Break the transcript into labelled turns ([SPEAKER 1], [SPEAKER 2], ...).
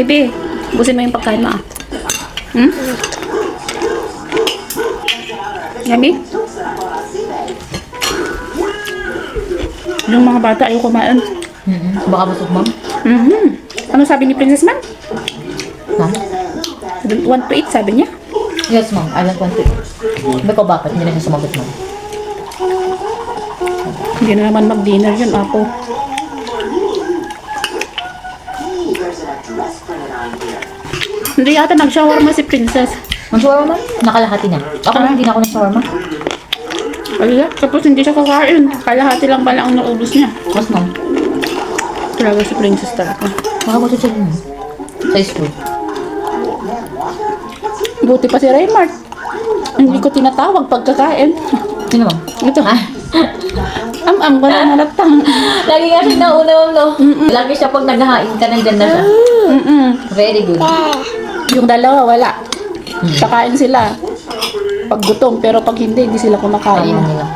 [SPEAKER 1] Baby, busin mo yung pagkain mo ah. Hmm? Yummy? Yung mga bata ayaw kumain.
[SPEAKER 2] Baka busog, ma'am.
[SPEAKER 1] Ano sabi ni Princess Ma'am?
[SPEAKER 2] Ma'am?
[SPEAKER 1] 1 to 8 sabi niya.
[SPEAKER 2] Yes, ma'am. I don't want to eat. Hindi ko bakit. Hindi na siya sumagot, ma'am.
[SPEAKER 1] Hindi na naman mag-dinner yun, ako. Hindi yata nag-shawarma si Princess.
[SPEAKER 2] Mag-shawarma, ma'am? Nakalahati na. Ako na hindi na ako nag-shawarma.
[SPEAKER 1] Kaya, tapos hindi siya kakain. Kalahati lang pala ang naubos niya.
[SPEAKER 2] Mas, ma'am.
[SPEAKER 1] Talaga si Princess talaga.
[SPEAKER 2] Baka gusto siya din, ma'am. Sa school.
[SPEAKER 1] Buti pa si Raymart. Hindi ko tinatawag pagkakain.
[SPEAKER 2] Sino, ma'am?
[SPEAKER 1] Ito. Am-am, wala nalatang.
[SPEAKER 2] Lagi nga siya nauna, ma'am, no? Lagi siya pag naghahain ka, nandyan na siya. Very good.
[SPEAKER 1] Yung dalawa, wala. Kakain sila. Pag gutom, pero pag hindi sila kumakain.
[SPEAKER 2] Kain na nila.